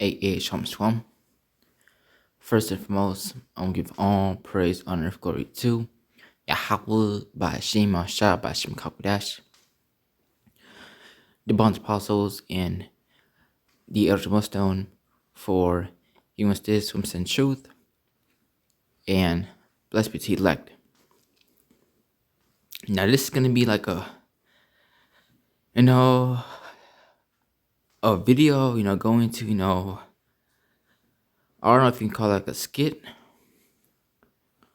AA Shalom. First and foremost, I'm gonna give all praise, honor, and glory to Yahweh by Hashem Mashah by Hashem Kakodash, the bonds apostles, and the elder millstone for giving us this from sin truth, and blessed be to the elect. Now this is gonna be like a video, going to, I don't know if you can call it like a skit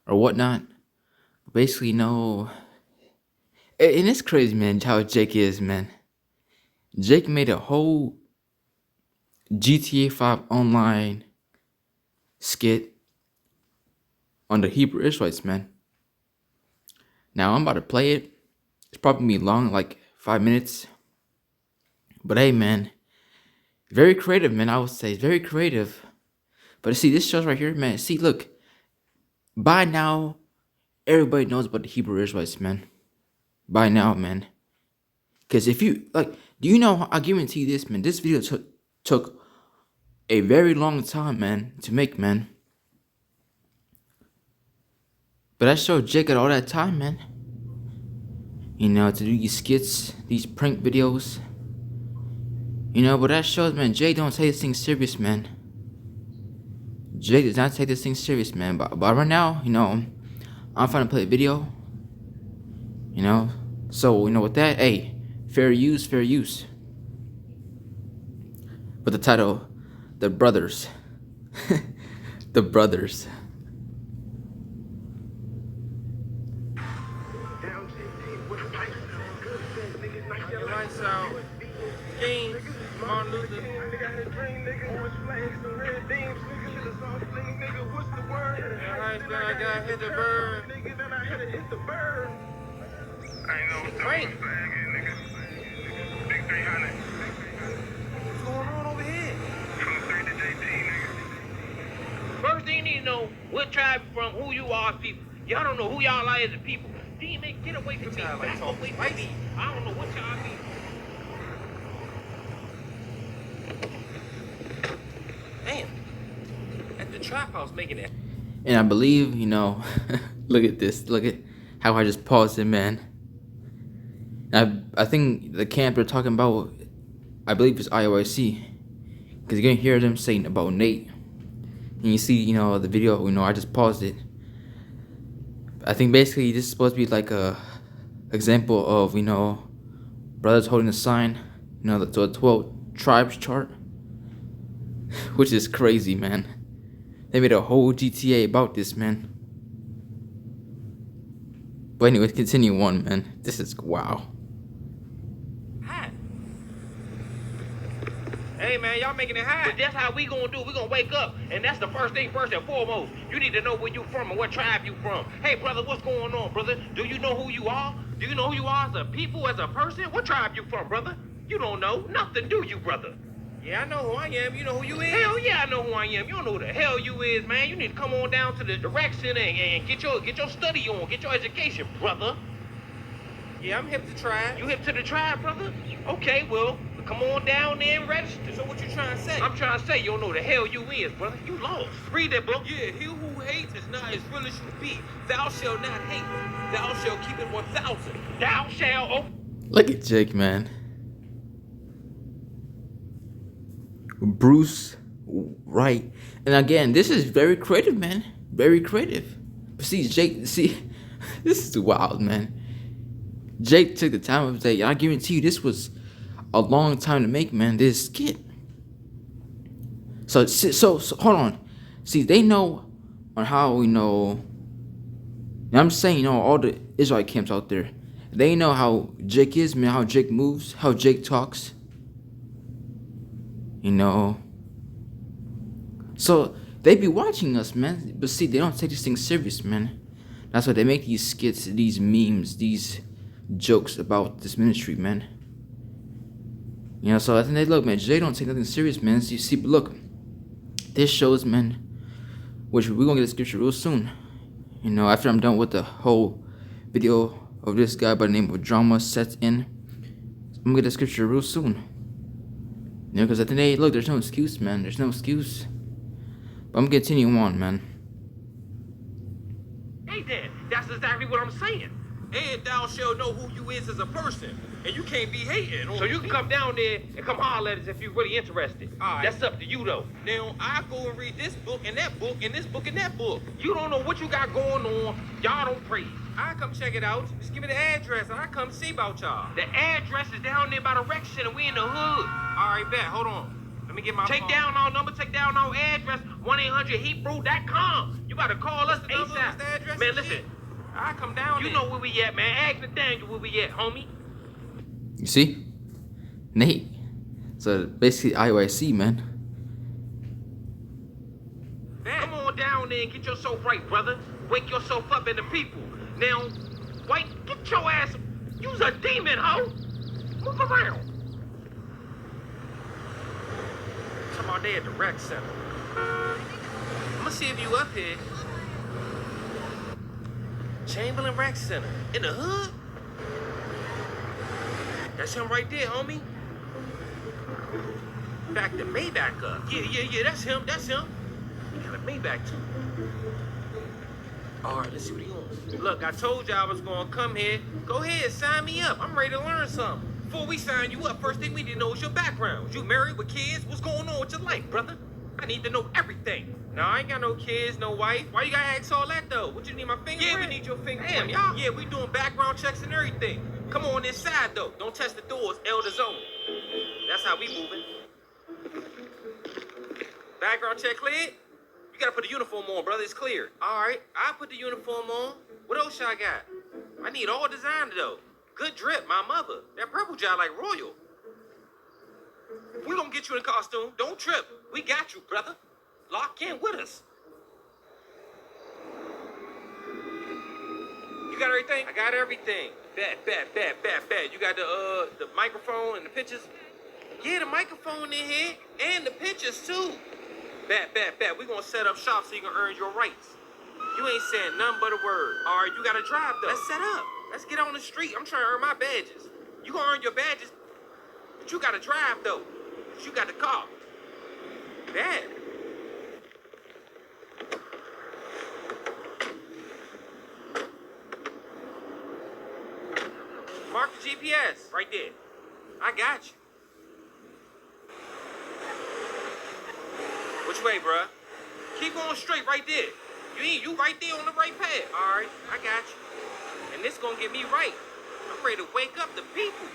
or whatnot. Basically, and it's crazy, man, how Jake is, man. Jake made a whole GTA 5 online skit on the Hebrew Israelites, man. Now, I'm about to play it. It's probably long, like 5 minutes. But hey, man, very creative, man, I would say. Very creative. But see, this shows right here, man. See, look. By now, everybody knows about the Hebrew Israelites, man. By now, man. Because if you, do you know, I guarantee you this, man. This video took a very long time, man, to make, man. But I showed Jake all that time, man. To do these skits, these prank videos. But that shows, man, Jake don't take this thing serious, man. Jake does not take this thing serious, man. But right now, I'm trying to play a video. So, with that, hey, fair use. With the title, The Brothers. The Brothers. Lights out. Kings, Martin Luther. I got hit the bird. Frank. What's going on over here? First thing you need to know, what tribe you from, who you are as people. Y'all don't know who y'all are as a people. Demon, get away from me. Back away from me. I don't know what y'all be. Damn. At the trap house making it. And I believe, look at this. Look at how I just paused it, man. I think the camp they're talking about, I believe it's IOIC. Because you're going to hear them saying about Nate. And you see, the video, I just paused it. I think basically this is supposed to be like a example of, brothers holding a sign, the 12 tribes chart. Which is crazy, man. They made a whole GTA about this, man. But anyways, continue on, man. This is wow. Hot. Hey, man, y'all making it hot. But that's how we gonna do it. We gonna wake up. And that's the first thing first and foremost. You need to know where you from and what tribe you from. Hey, brother, what's going on, brother? Do you know who you are? Do you know who you are as a people, as a person? What tribe you from, brother? You don't know nothing, do you, brother? Yeah, I know who I am. You know who you is? Hell yeah, I know who I am. You don't know who the hell you is, man. You need to come on down to the direction and get your study on, get your education, brother. Yeah, I'm hip to tribe. You hip to the tribe, brother? Okay, well, come on down there and register. So what you trying to say? I'm trying to say you don't know who the hell you is, brother. You lost. Read that book. Yeah, he who hates is not as real as you be. Thou shalt not hate. Thou shalt keep it 1,000. Thou shalt Look at Jake, man. Bruce Wright. And again, this is very creative, man. Very creative. But Jake, this is wild, man. Jake took the time of the day. I guarantee you this was a long time to make, man, this skit. So hold on. See, they know on how, and I'm saying, all the Israelite camps out there, they know how Jake is, man, how Jake moves, how Jake talks. So they be watching us, man. But see, they don't take this thing serious, man. That's why they make these skits, these memes, these jokes about this ministry, man. So I think they look, man, Jay don't take nothing serious, man. So you see, but look, this shows, man, which we're gonna get the scripture real soon. After I'm done with the whole video of this guy by the name of Drama Sets In, I'm gonna get the scripture real soon. You know, because at the end of the day, look, there's no excuse, man. There's no excuse. But I'm continuing on, man. Hey, then, that's exactly what I'm saying. And thou shalt know who you is as a person. And you can't be hating on So you can come down there and come holler at us if you're really interested. All right. That's up to you, though. Now, I go and read this book and that book and this book and that book. You don't know what you got going on. Y'all don't praise. I come check it out. Just give me the address and I come see about y'all. The address is down there by the rec center. We in the hood. All right, bet. Hold on. Let me get my Take phone. down our number, take down our address, 1-800-HEATBREW.com. You gotta call us What's the number? What's ASAP. the address Man, and listen, shit? I come down you there. know where we at, man. Ask Nathaniel where we at, homie. You see? Nate. So basically IYC, man. Come on down there and get yourself right, brother. Wake yourself up in the people. Now, White, get your ass. You's a demon, ho. Move around. Come on there at the rec center. I'm gonna see if you up here. Chamberlain Rec Center. In the hood? That's him right there, homie. Back the Maybach up. Yeah, that's him, that's him. He got a Maybach too. All right, let's see what he on. Look, I told you I was gonna come here. Go ahead, sign me up. I'm ready to learn something. Before we sign you up, first thing we need to know is your background. Was you married with kids? What's going on with your life, brother? I need to know everything. No, I ain't got no kids, no wife. Why you gotta ask all that though? What you need my fingerprint? Yeah, we need your fingerprint. Damn, y'all. Yeah, we doing background checks and everything. Come on inside though. Don't test the doors, elder zone. That's how we moving. Background check cleared? You gotta put the uniform on, brother. It's clear. All right, I'll put the uniform on. What else y'all got? I need all design though. Good drip, my mother. That purple job like royal. We gonna get you in costume. Don't trip. We got you, brother. Lock in with us. You got everything? I got everything. Bet. You got the microphone and the pictures? Yeah, the microphone in here and the pictures too. Bet. We gonna set up shop so you can earn your rights. You ain't saying nothing but a word. All right, you gotta drive though. Let's set up. Let's get on the street. I'm trying to earn my badges. You gonna earn your badges, but you gotta drive though. Cause you got the car. Bad. Mark the GPS right there. I got you. Which way, bruh? Keep going straight right there. You right there on the right path. All right, I got you. And this gonna get me right. I'm ready to wake up the people.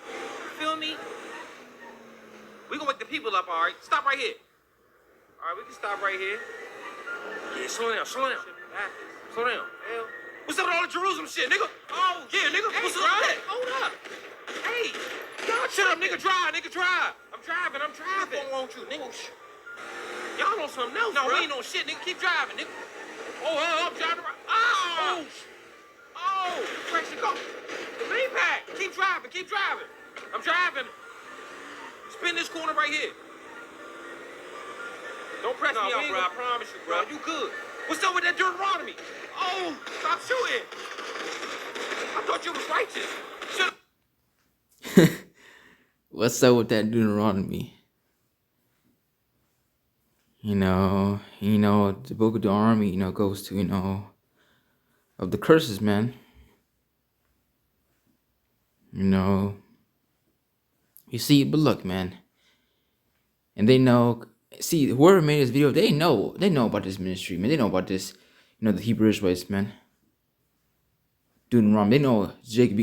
You feel me? We gonna wake the people up, all right? Stop right here. All right, we can stop right here. Yeah, slow down. Slow down. Hell. What's up with all the Jerusalem shit, nigga? Oh, yeah, nigga. Hey, what's up with that? Hold up. Hey, y'all shut up, nigga. Drive. I'm driving. What's wrong with you, nigga? Y'all on something else, no, bro. We ain't on shit, nigga. Keep driving, nigga. Oh, I'm driving right. Oh, pressure go. The Maybach. Keep driving. I'm driving. Spin this corner right here. Don't press me out, bro. I promise you, bro. You good. What's up with that Deuteronomy? Oh, stop shooting. I thought you was righteous. Shut up. What's up with that Deuteronomy? You know, the book of Deuteronomy, goes to, of the curses, man. You see, but look, man. And they know, see, whoever made this video, they know about this ministry, man. They know about this, the Hebrew Israelites, man. Deuteronomy, they know Jacob,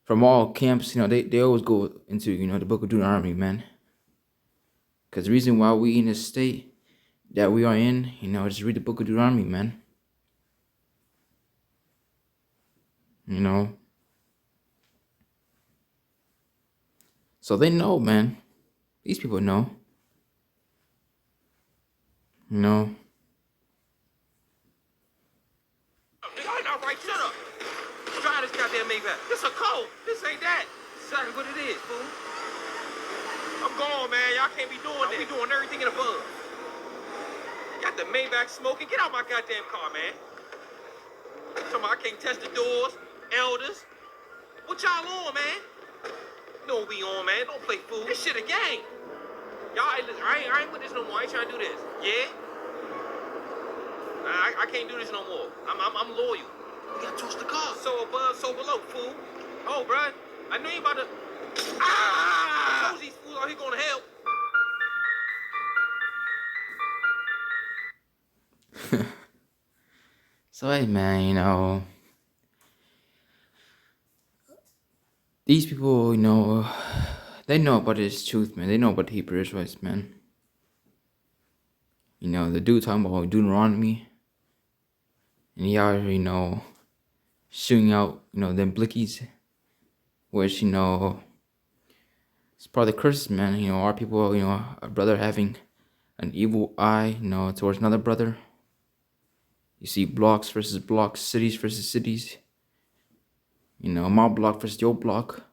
from all camps, they always go into, the book of Deuteronomy, man. Because the reason why we in this state that we are in, just read the book of Deuteronomy, man. So they know, man. These people know. Nigga, I'm not right. Shut up. Try this goddamn Maybach. This a code. This ain't that. This is exactly what it is, fool. I'm gone, man. Y'all can't be doing that. We doing everything in the bug. Got the Maybach smoking. Get out my goddamn car, man. Talking about I can't test the doors. Elders. What y'all on, man? You know what we on, man. Don't play fool. This shit a game. Y'all, listen, I ain't with this no more. I ain't trying to do this. Yeah? I can't do this no more. I'm loyal. You gotta trust the car. So above, so below, fool. Oh, bruh. I know you about to. I told these fools out here gonna help. So hey man, these people, they know about this truth, man. They know about the Hebrew Israelites, man. The dude talking about Deuteronomy, and he out here, shooting out, them blickies, which, it's part of the curses, man. Our people, a brother having an evil eye, towards another brother. You see blocks versus blocks, cities versus cities. My block versus your block.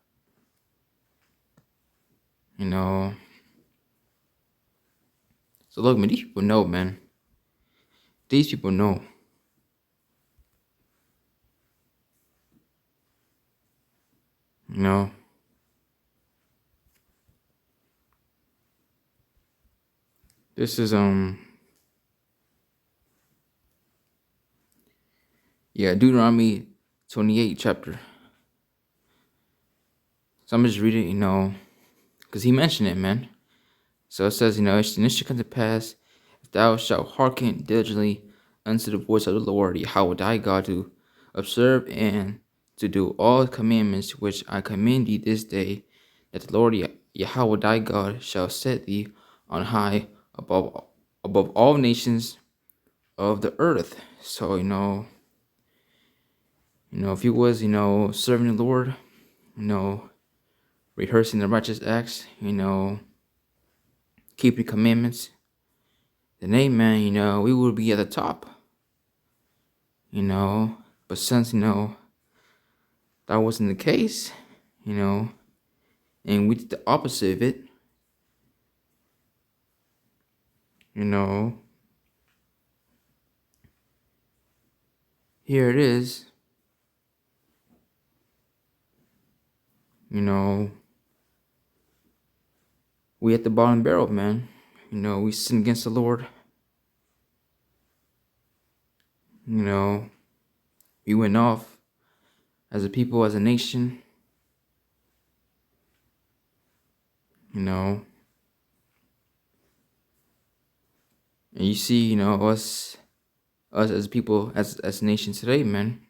So look, man, these people know, man. These people know. This is Deuteronomy 28 chapter. So I'm just reading, because he mentioned it, man. So it says, and it shall come to pass, if thou shalt hearken diligently unto the voice of the Lord Yahweh thy God, to observe and to do all his commandments which I command thee this day, that the Lord Yahweh thy God shall set thee on high above all nations of the earth. So, if you was, serving the Lord, rehearsing the righteous acts, keeping commandments, then amen, we would be at the top. But since, that wasn't the case, and we did the opposite of it, here it is, we at the bottom barrel, man. We sin against the Lord. We went off as a people, as a nation. And you see, us as people, as a nation today, man.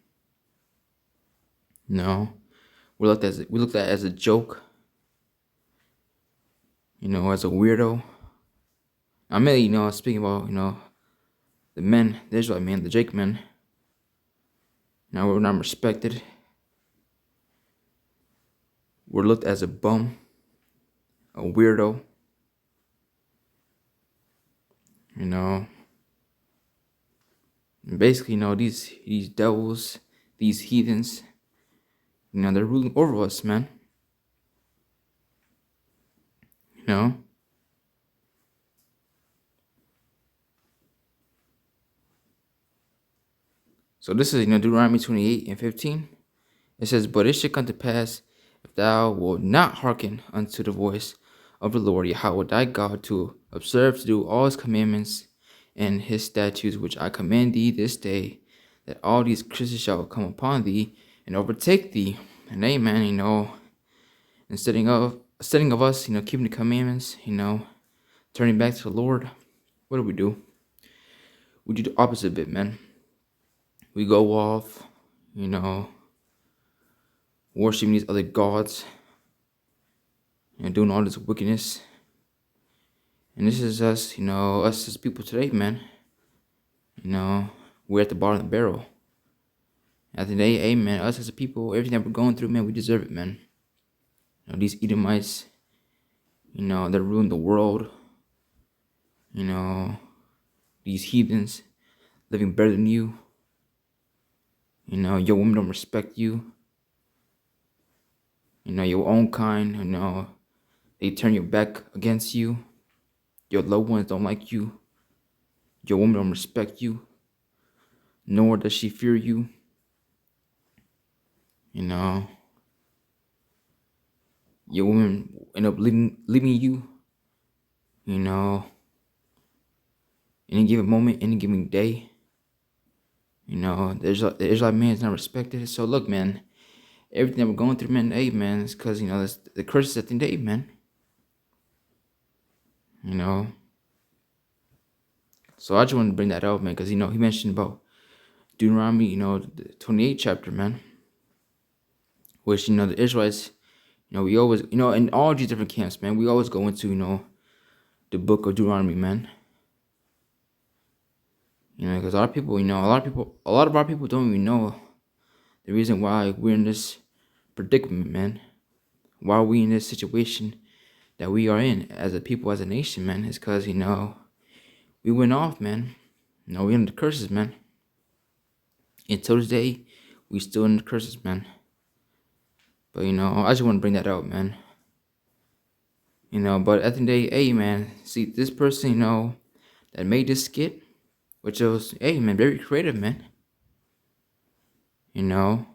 We looked at as a joke. As a weirdo. I'm really, speaking about, the men, the Israelite men, the Jake men. Now we're not respected. We're looked as a bum, a weirdo. And basically, these devils, these heathens, they're ruling over us, man. So this is, Deuteronomy 28 and 15. It says, but it shall come to pass, if thou wilt not hearken unto the voice of the Lord Yahweh thy God, to observe to do all his commandments and his statutes which I command thee this day, that all these curses shall come upon thee and overtake thee. And amen, instead of us, keeping the commandments, turning back to the Lord, what do? We do the opposite of it, man. We go off, worshiping these other gods, doing all this wickedness. And this is us, us as people today, man. We're at the bottom of the barrel. At the end of the day, amen, us as a people, everything that we're going through, man, we deserve it, man. These Edomites, they're ruling the world. These heathens living better than you. Your women don't respect you. Your own kind, they turn your back against you. Your loved ones don't like you. Your woman don't respect you. Nor does she fear you. your woman end up leaving you, you know, any given moment, any given day. You know, the Israelite man is not respected. So look, man, everything that we're going through, man, hey, man, it's because, you know, that's the curses at the end of the day, man. You know. So I just wanted to bring that up, man, because, you know, he mentioned about Deuteronomy, you know, the 28th chapter, man. Which, you know, the Israelites, you know, we always, you know, in all these different camps, man, we always go into, you know, the book of Deuteronomy, man. You know, because a lot of people, you know, a lot of our people don't even know the reason why we're in this predicament, man. Why are we in this situation that we are in as a people, as a nation, man? Is because, you know, we went off, man. You know, we under the curses, man. Until this day, we still in the curses, man. But, you know, I just want to bring that out, man. You know, but at the end of the day, hey, man, see, this person, you know, that made this skit, which was, hey, man, very creative, man. You know,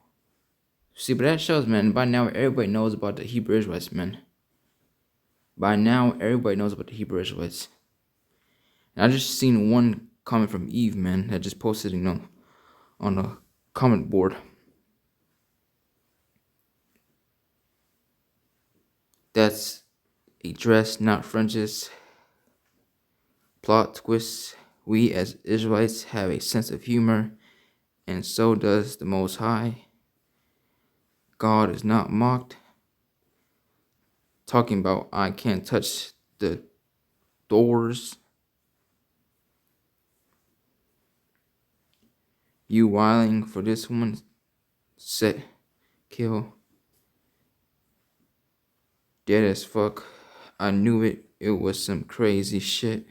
see, but that shows, man, by now everybody knows about the Hebrew Israelites, man. By now, everybody knows about the Hebrew Israelites. And I just seen one comment from Eve, man, that just posted, you know, on the comment board. That's a dress, not fringes. Plot twists. We as Israelites have a sense of humor, and so does the Most High. God is not mocked. Talking about I can't touch the doors. You whiling for this one. Set. Kill. Dead as fuck. I knew it. It was some crazy shit.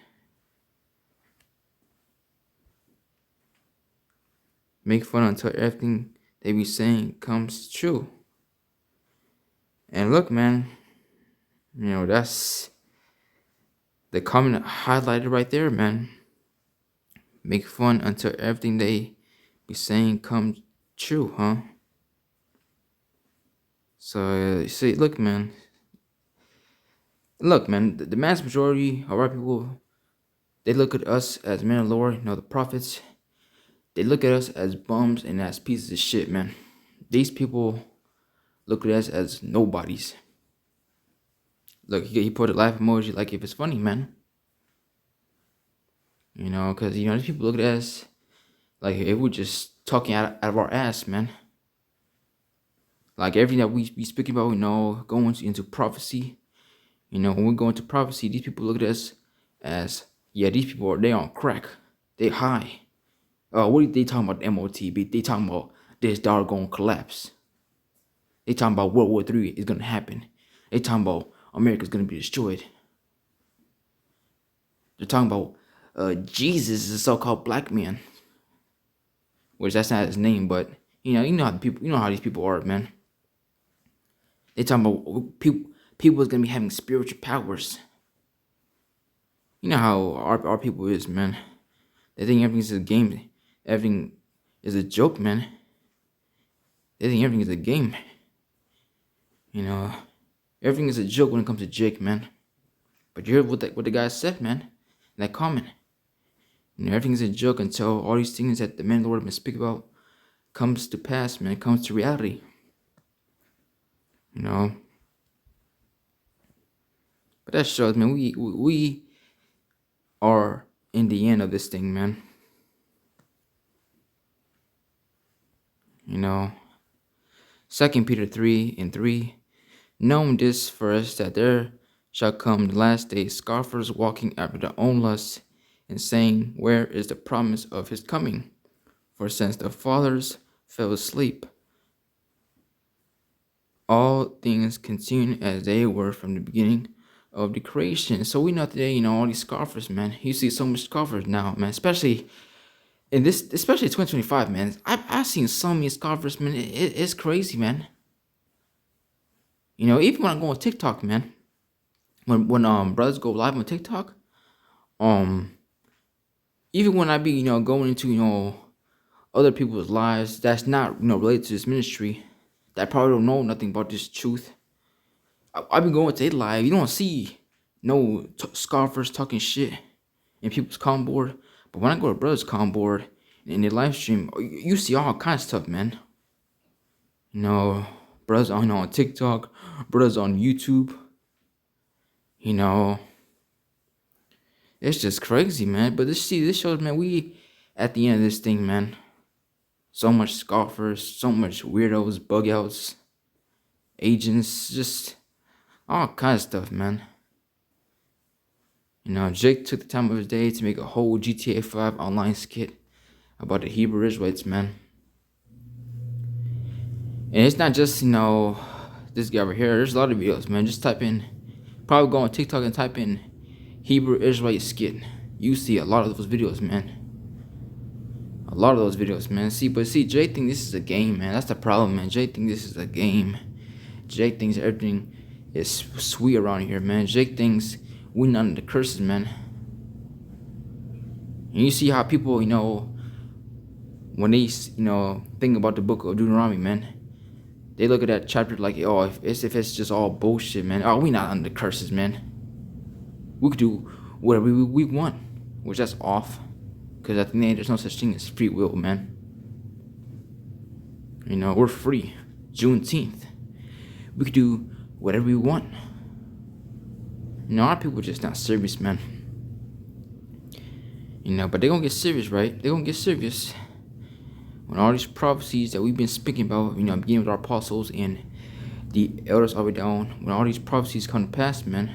Make fun until everything they be saying comes true. And look, man, you know, that's the comment highlighted right there, man. Make fun until everything they be saying comes true, huh? So, see, look, man. Look, man, the mass majority of our people, they look at us as men of the Lord, you know, the prophets. They look at us as bums and as pieces of shit, man. These people look at us as nobodies. Look, he put a laugh emoji like if it's funny, man. You know, because, you know, these people look at us like if we're just talking out of our ass, man. Like everything that we be speaking about, you know, going into prophecy. You know, when we go into prophecy, these people look at us as, yeah, these people they on crack. They high. What are they talking about MOTB? They talking about this dollar gonna collapse. They talking about World War III is gonna happen. They talking about America's gonna be destroyed. They're talking about Jesus is a so-called black man. Which that's not his name, but you know how the people, you know how these people are, man. They talking about people is gonna be having spiritual powers. You know how our people is, man. They think everything's a game. Everything is a joke, man. They think everything is a game. You know, everything is a joke when it comes to Jake, man. But you heard what the guy said, man, in that comment. You know, everything's a joke until all these things that the man Lord been speak about comes to pass, man. It comes to reality. You know. But that shows, man, we are in the end of this thing, man. You know. 2 Peter 3:3. Knowing this first, that there shall come the last days scoffers walking after their own lusts, and saying, where is the promise of his coming? For since the fathers fell asleep, all things continue as they were from the beginning of the creation. So we know today, you know, all these scoffers, man. You see so much scoffers now, man. Especially 2025, man. I've seen so many scoffers, man. It's crazy, man. You know, even when I go on TikTok, man. When brothers go live on TikTok, even when I be, you know, going into, you know, other people's lives that's not, you know, related to this ministry, that probably don't know nothing about this truth, I been going to their live. You don't see no scoffers talking shit in people's com board. But when I go to brothers com board in their live stream, you see all kinds of stuff, man. You know, brothers on TikTok, brothers on YouTube. You know, it's just crazy, man. But this shows, man, we at the end of this thing, man. So much scoffers, so much weirdos, bug outs, agents, just all kinds of stuff, man. You know, Jake took the time of his day to make a whole GTA 5 online skit about the Hebrew Israelites, man. And it's not just, this guy over here. There's a lot of videos, man. Just type in, probably go on TikTok and type in Hebrew Israelite skit. You see a lot of those videos, man. A lot of those videos, man. See, Jay think this is a game, man. That's the problem, man. Jay think this is a game. Jay thinks everything is sweet around here, man. Jay thinks we none of the curses, man. And you see how people, when they, think about the book of Deuteronomy, man, they look at that chapter like, oh, if it's just all bullshit, man. Oh, we not under the curses, man. We could do whatever we want, which that's off. Because at the end, there's no such thing as free will, man. We're free. Juneteenth. We could do whatever we want. Our people are just not serious, man. But they're gonna get serious, right? They're gonna get serious when all these prophecies that we've been speaking about, beginning with our apostles and the elders all the way down, when all these prophecies come to pass, man.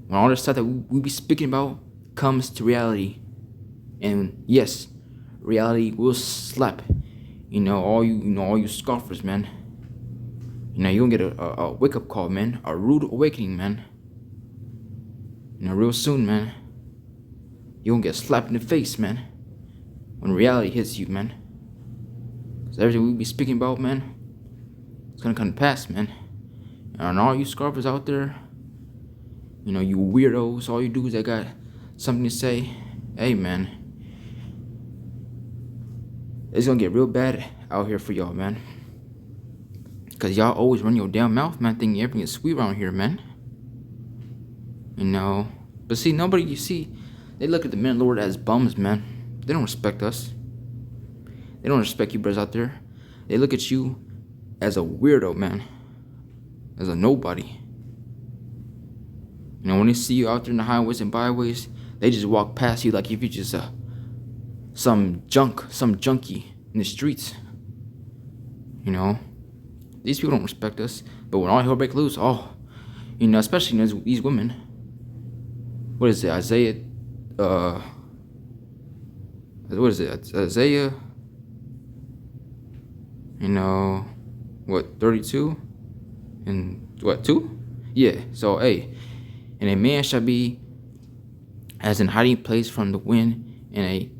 When all this stuff that we be speaking about comes to reality. And yes, reality will slap, all you scoffers, man. You're gonna get a wake-up call, man. A rude awakening, man. Real soon, man. You're gonna get slapped in the face, man. When reality hits you, man. Because everything we be speaking about, man, it's gonna come to pass, man. And all you scoffers out there, you weirdos, all you dudes that got something to say, hey, man. It's gonna get real bad out here for y'all, man. Because y'all always run your damn mouth, man, thinking everything is sweet around here, man. But see, they look at the men Lord as bums, man. They don't respect us. They don't respect you brothers out there. They look at you as a weirdo, man. As a nobody. When they see you out there in the highways and byways, they just walk past you like if you're just some junkie in the streets. These people don't respect us. But when all hell breaks loose, especially these women. What is it? Isaiah? What is it? Isaiah? 32? And 2? Yeah. So, hey. And a man shall be as an hiding place from the wind, and a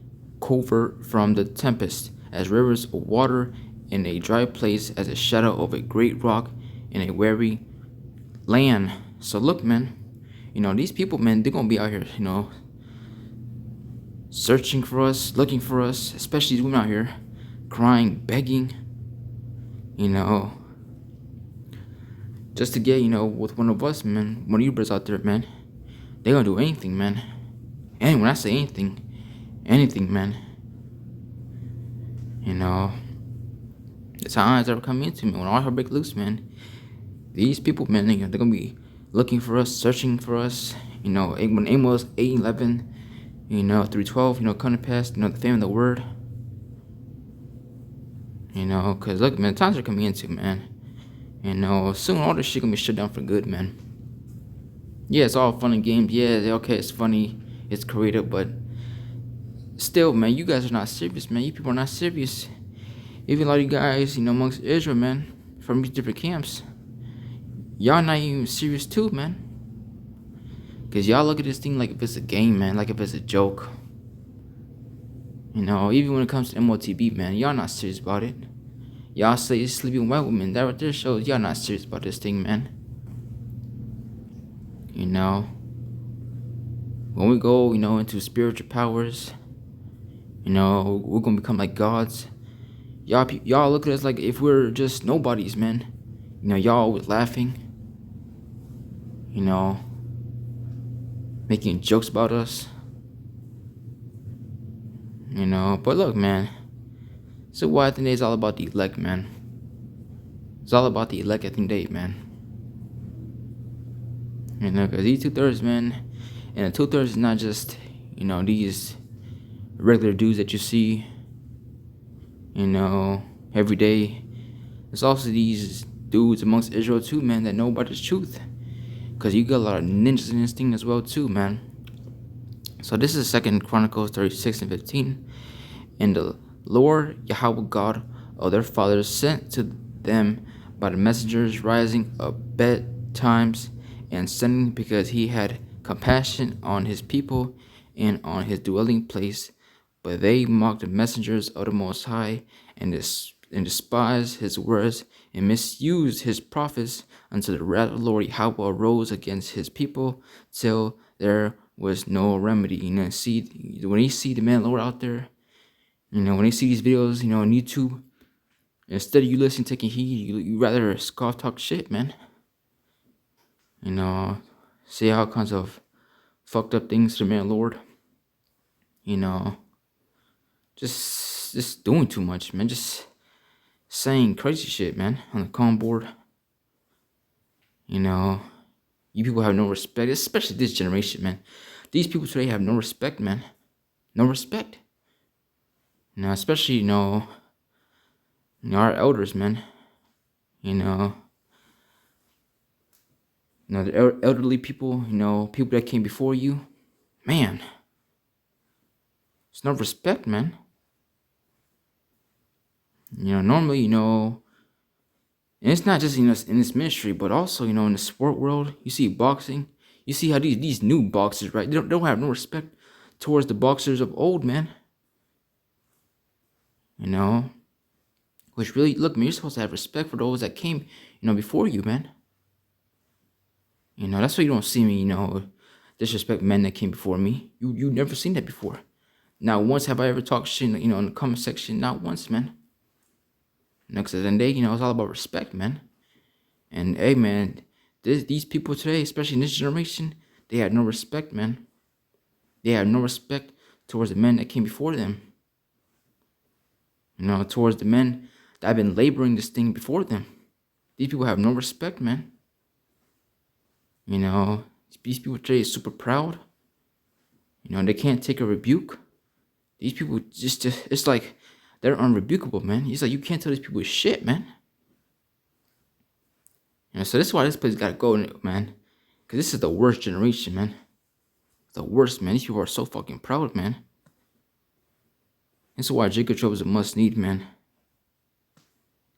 covert from the tempest, as rivers of water in a dry place, as a shadow of a great rock in a weary land. So look, man, these people, man, they're gonna be out here, searching for us, looking for us, especially these women out here, crying, begging, just to get, with one of us, man, one of you brothers out there, man. They're gonna do anything, man. And when I say anything, man. The times ever come into me, when all hell break loose, man. These people, man, they're gonna be looking for us, searching for us. When Amos 8:11, through 12, come to pass, the fame of the word. Cause look, man, the times are coming into, man. Soon all this shit gonna be shut down for good, man. Yeah, it's all fun and games. Yeah, okay, it's funny, it's creative, but still, man, you guys are not serious, man. You people are not serious. Even a lot of you guys, amongst Israel, man, from these different camps, y'all not even serious too, man. Cause y'all look at this thing like if it's a game, man, like if it's a joke. Even when it comes to MOTB, man, y'all not serious about it. Y'all say it's sleeping white women. That right there shows y'all not serious about this thing, man. When we go, into spiritual powers, we're gonna become like gods. Y'all look at us like if we're just nobodies, man. Y'all always laughing. you know, making jokes about us, you know. But look, man, so what? At the end of the day, it's all about the elect, man. It's all about the elect at the end of the day, man. You know, because these 2/3, man, and the 2/3 is not just, you know, these regular dudes that you see, you know, every day. It's also these dudes amongst Israel too, man, that know about the truth. Because you got a lot of ninjas in this thing as well too, man. So this is 2 Chronicles 36 and 15. And the Lord Yahweh God of their fathers sent to them by the messengers rising up betimes and sending, because he had compassion on his people and on his dwelling place. But they mocked the messengers of the Most High and despised his words and misused his prophets, until the wrath of the Lord Yahweh arose against his people till there was no remedy. You know, see, when you see the man Lord out there, you know, when you see these videos, you know, on YouTube, instead of you listening, taking heed, you rather scoff, talk shit, man. You know, say all kinds of fucked up things to the man Lord. You know, just doing too much, man. Just saying crazy shit, man, on the comm board. You know, you people have no respect, especially this generation, man. These people today have no respect, man. No respect. You know, especially, you know, our elders, man. You know, the elderly people, you know, people that came before you, man. It's no respect, man. You know, normally, you know, and it's not just, you know, in this ministry, but also, you know, in the sport world, you see boxing. You see how these new boxers, right? They don't have no respect towards the boxers of old, man. You know, which really, look, man, you're supposed to have respect for those that came, you know, before you, man. You know, that's why you don't see me, you know, disrespect men that came before me. You never seen that before. Not once have I ever talked shit, you know, in the comment section. Not once, man. You know, because at the end of the day, you know, it's all about respect, man. And hey, man, these people today, especially in this generation, they have no respect, man. They have no respect towards the men that came before them. You know, towards the men that have been laboring this thing before them. These people have no respect, man. You know, these people today is super proud. You know, they can't take a rebuke. These people just it's like they're unrebukable, man. It's like you can't tell these people shit, man. You know, so this is why this place gotta go, man. Because this is the worst generation, man. The worst, man. These people are so fucking proud, man. This is why Jacob Trouble is a must need, man.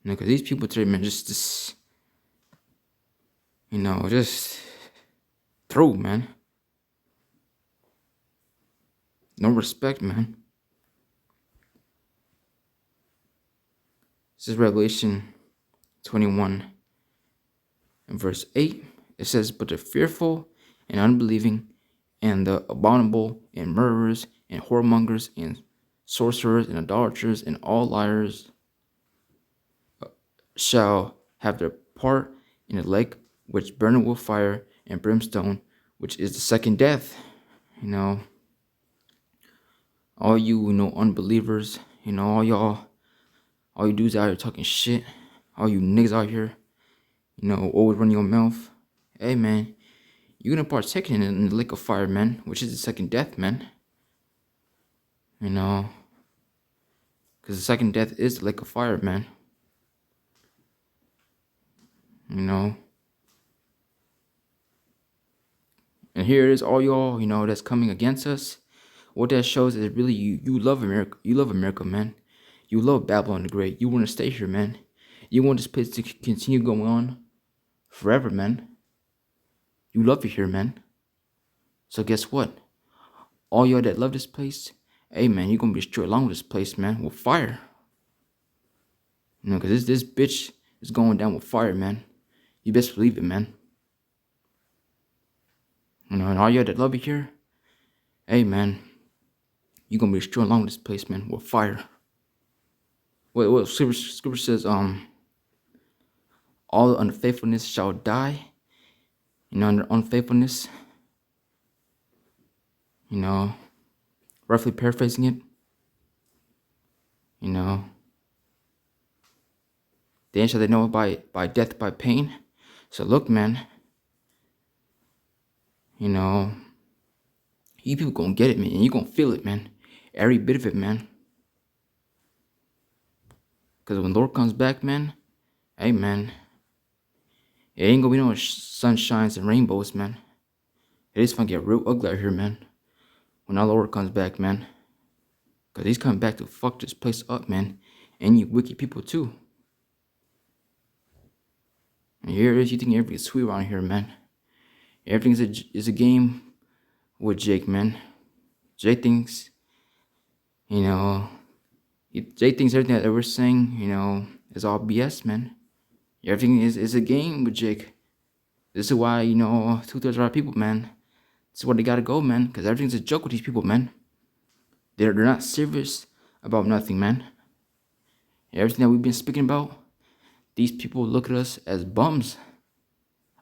You know, because these people today, man, just you know, just through, man. No respect, man. This is Revelation 21 and verse 8. It says, but the fearful and unbelieving and the abominable and murderers and whoremongers and sorcerers and idolaters and all liars shall have their part in the lake which burneth with fire and brimstone, which is the second death. You know, all you know, unbelievers, you know, all you dudes out here talking shit, all you niggas out here, you know, always running your mouth. Hey, man, you're gonna partake in the lake of fire, man, which is the second death, man. You know, because the second death is the lake of fire, man. You know, and here it is, all y'all, you know, that's coming against us. What that shows is really you love America. You love America, man. You love Babylon the Great. You want to stay here, man. You want this place to continue going on forever, man. You love it here, man. So guess what? All y'all that love this place, hey, man, you're going to be destroyed along with this place, man, with fire. You know, because this bitch is going down with fire, man. You best believe it, man. You know, and all y'all that love it here, hey, man, you're going to be destroyed along with this place, man, with fire. What scripture says, all unfaithfulness shall die, and their unfaithfulness, roughly paraphrasing it, you know, the end shall they know by death, by pain. So look, man, you people gonna get it, man, and you gonna feel it, man, every bit of it, man. Because when Lord comes back, man, hey, man, it ain't gonna be no sunshines and rainbows, man. It is gonna get real ugly out here, man, when our Lord comes back, man. Because he's coming back to fuck this place up, man, and you wicked people, too. And here it is, you think everything's sweet around here, man. Everything is a game with Jake, man. Jake thinks, Jake thinks everything that we're saying, is all BS, man. Everything is a game with Jake. This is why, 2/3 of our people, man. This is where they gotta go, man. Because everything's a joke with these people, man. They're not serious about nothing, man. Everything that we've been speaking about, these people look at us as bums.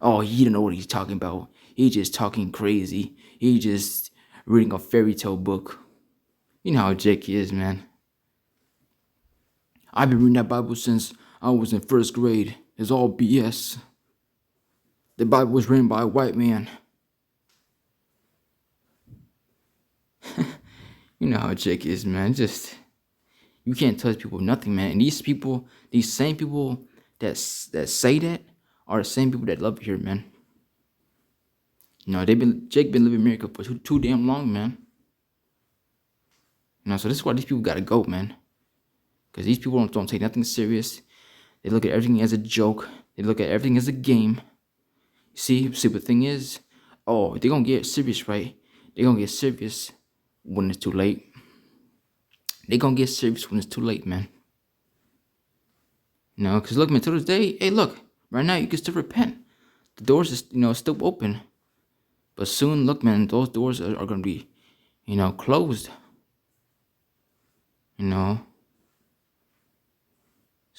Oh, he don't know what he's talking about. He's just talking crazy. He just reading a fairy tale book. You know how Jake is, man. I've been reading that Bible since I was in first grade. It's all BS. The Bible was written by a white man. You know how Jake is, man. You can't touch people with nothing, man. And these people, these same people that say that are the same people that love here, man. Jake been living in America for too damn long, man. So this is why these people gotta go, man. Because these people don't take nothing serious. They look at everything as a joke. They look at everything as a game. See, the thing is, they're gonna get serious, right? They're gonna get serious when it's too late. They're gonna get serious when it's too late, man. Because look, man, to this day, hey, look, right now you can still repent. The doors is, still open. But soon, look, man, those doors are gonna be, closed. That's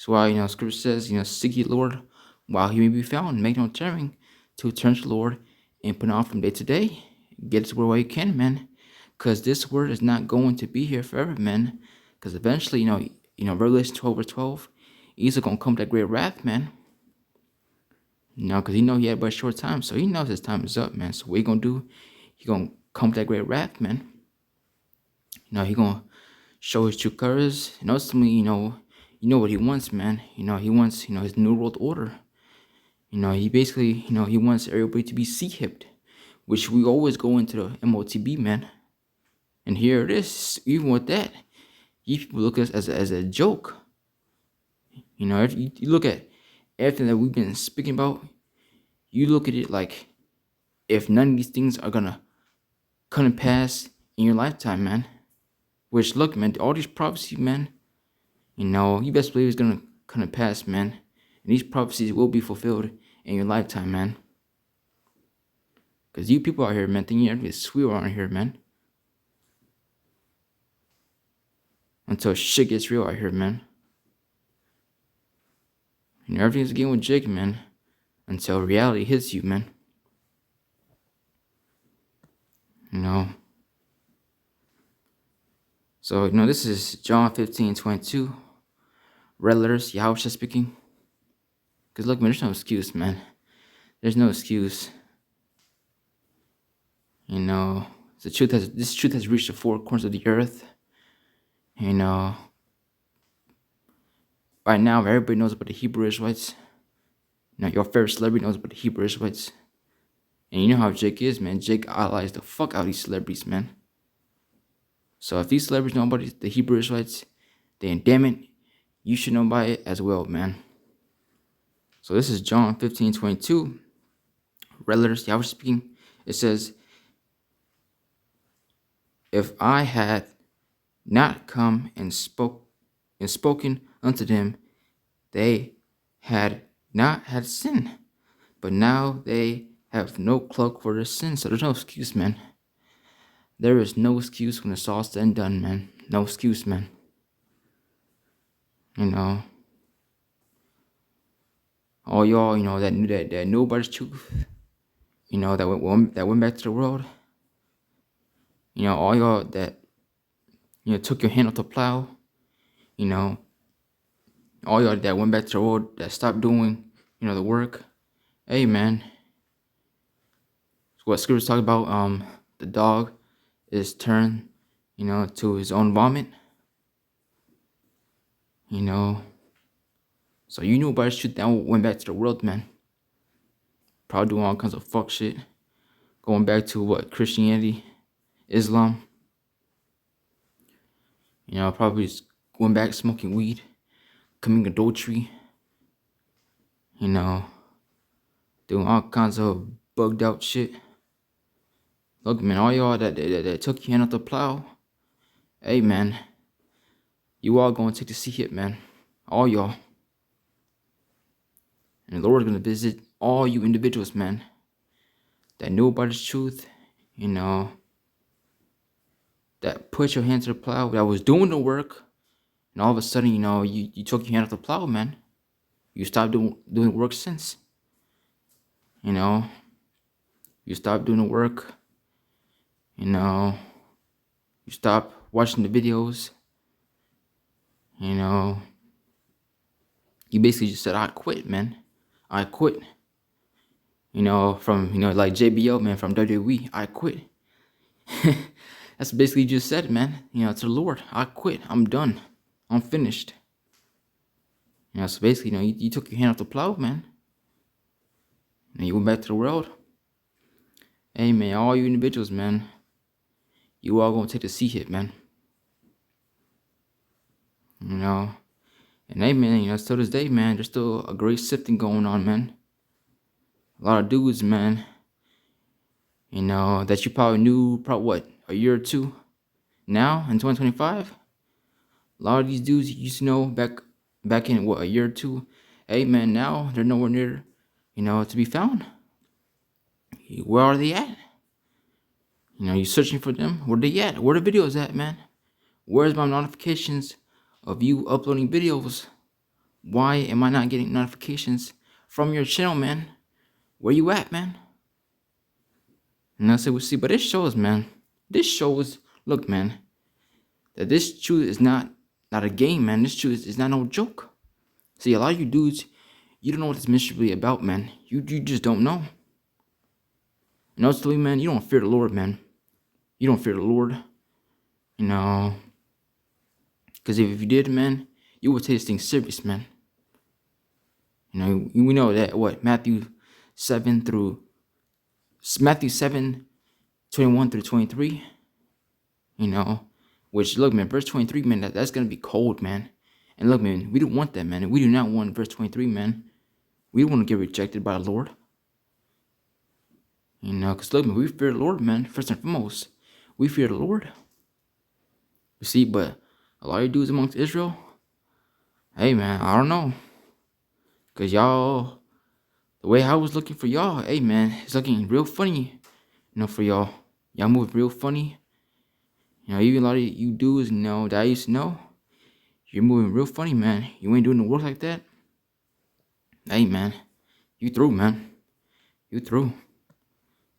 why, Scripture says, seek ye Lord while he may be found. Make no tarrying to turn to the Lord and put on from day to day. Get it to where you can, man. Because this word is not going to be here forever, man. Because eventually, Revelation 12:12, he's going to come to that great wrath, man. Because he knows he had but a short time. So he knows his time is up, man. So what he going to do? He going to come to that great wrath, man. He going to show his true colors. And ultimately, you know what he wants, man. He wants, his new world order. He basically, he wants everybody to be C-hipped, which we always go into the MOTB, man. And here it is. Even with that, you people look at us as a joke. If you look at everything that we've been speaking about, you look at it like if none of these things are gonna come to pass in your lifetime, man. Which, look, man, all these prophecies, man, you best believe it's gonna come to pass, man. And these prophecies will be fulfilled in your lifetime, man. Because you people out here, man, thinking everything's sweet around here, man. Until shit gets real out here, man. Everything's getting with Jake, man. Until reality hits you, man. So, this is John 15:22. Red letters, Yahusha speaking. Because look, man, there's no excuse, man. There's no excuse. This truth has reached the four corners of the earth. Right now, everybody knows about the Hebrew Israelites. Your favorite celebrity knows about the Hebrew Israelites. And you know how Jake is, man. Jake idolized the fuck out of these celebrities, man. So if these celebrities know about the Hebrew Israelites, then damn it, you should know about it as well, man. So this is John 15:22. Red letters, Yahweh speaking. It says, if I had not come and spoken unto them, they had not had sin. But now they have no cloak for their sin. So there's no excuse, man. There is no excuse when it's all said and done, man. No excuse, man. All y'all, that knew about his truth. that went back to the world. All y'all that took your hand off the plow. All y'all that went back to the world, that stopped doing the work. Hey man, what scriptures talk about, the dog is turned to his own vomit. So you knew about the shit that went back to the world, man. Probably doing all kinds of fuck shit. Going back to what? Christianity, Islam. Probably just going back smoking weed, committing adultery. Doing all kinds of bugged out shit. Look, man, all y'all that took your hand off the plow. Hey, man, you all gonna take the sea hit, man. All y'all. And the Lord's gonna visit all you individuals, man, that knew about His truth, that put your hand to the plow, that was doing the work, and all of a sudden, you took your hand off the plow, man. You stopped doing work since. You stopped doing the work. You stopped watching the videos. You basically just said, I quit, man. I quit. From, like JBL, man, from WWE, I quit. That's basically just said, man, to the Lord, I quit. I'm done. I'm finished. So basically, you took your hand off the plow, man. And you went back to the world. Hey, man, all you individuals, man, you all gonna take the sea hit, man. And hey, man, still this day, man, there's still a great sifting going on, man. A lot of dudes, man, that you probably knew, a year or two now in 2025. A lot of these dudes you used to know back in, a year or two. Hey, man, now they're nowhere near, to be found. Where are they at? You searching for them. Where they at? Where the videos at, man? Where's my notifications of you uploading videos? Why am I not getting notifications from your channel, man? Where you at, man? And I said, we see, but this shows, man. This shows, look, man, that this truth is not a game, man. This truth is not no joke. See, a lot of you dudes, you don't know what this ministry is really about, man. You just don't know. And ultimately, man, you don't fear the Lord, man. You don't fear the Lord. Because if you did, man, you would take this thing serious, man. We know that, Matthew 7, 21 through 23. Which, look, man, verse 23, man, that's going to be cold, man. And look, man, we don't want that, man. We do not want verse 23, man. We don't want to get rejected by the Lord. Because look, man, we fear the Lord, man, first and foremost. We fear the Lord. You see, but a lot of you dudes amongst Israel, hey, man, I don't know. Because y'all, the way I was looking for y'all, hey, man, it's looking real funny, for y'all. Y'all move real funny. Even a lot of you dudes, that I used to know, you're moving real funny, man. You ain't doing the work like that. Hey, man, you through, man. You through.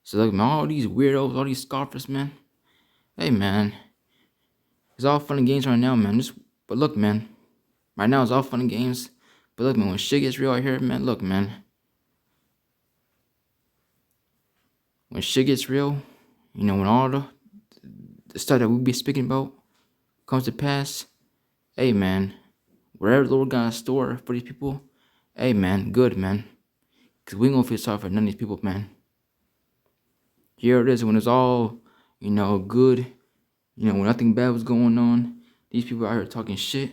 So, look, man, all these weirdos, all these scoffers, man. Hey, man, it's all fun and games right now, man. But look, man, right now it's all fun and games. But look, man, when shit gets real out here, man, look, man. When shit gets real, when all the stuff that we be speaking about comes to pass, hey, man, wherever the Lord got in store for these people, hey, man, good, man. Because we ain't gonna feel sorry for none of these people, man. Here it is, when it's all, good, when nothing bad was going on, these people out here talking shit.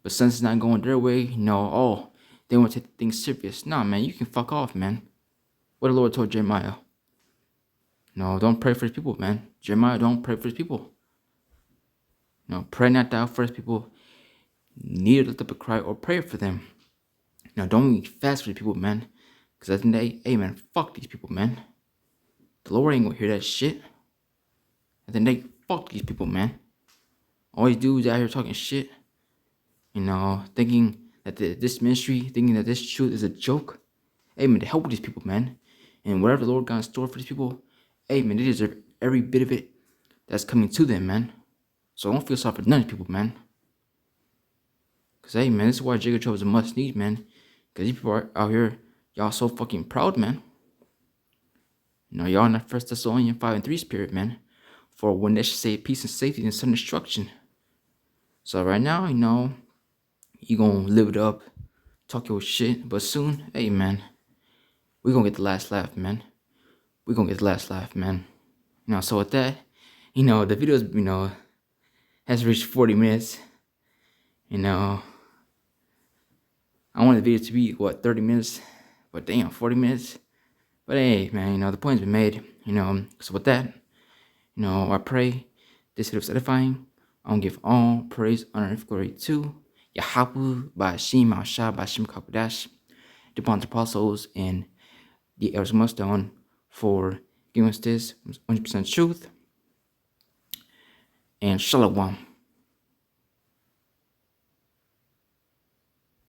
But since it's not going their way, they want to take things serious. Nah, man, you can fuck off, man. What the Lord told Jeremiah. No, don't pray for his people, man. Jeremiah, don't pray for his people. Pray not thou for his people. Neither lift up a cry or pray for them. Don't be fast for the people, man. Because at the end of the day, hey, man, fuck these people, man. The Lord ain't gonna hear that shit. At the end of the day, fuck these people, man. All these dudes out here talking shit. Thinking that this ministry, thinking that this truth is a joke. Hey, man, to help with these people, man. And whatever the Lord got in store for these people, hey, man, they deserve every bit of it that's coming to them, man. So don't feel sorry for none of these people, man. Because, hey, man, this is why Jacob Trouble is a must need, man. Because these people are out here, y'all so fucking proud, man. You know, y'all in that 1 Thessalonians 5:3 spirit, man. For when they should say peace and safety and sudden destruction. So right now, you know, you gonna live it up, talk your shit, but soon, hey, man, we gonna get the last laugh, man. We gonna get the last laugh, man. You know, so with that, you know, the video's, you know, has reached 40 minutes. You know, I wanted the video to be, 30 minutes? But damn, 40 minutes? But hey, man, you know, the point's been made. You know, so with that, you know, I pray this video is edifying. I want to give all praise, honor, and glory to Yahweh, Bashim, Al-Shah, Bashim, Kakudash, the Bond Apostles, and the elders of Mustone for giving us this 100% truth. And Shalom.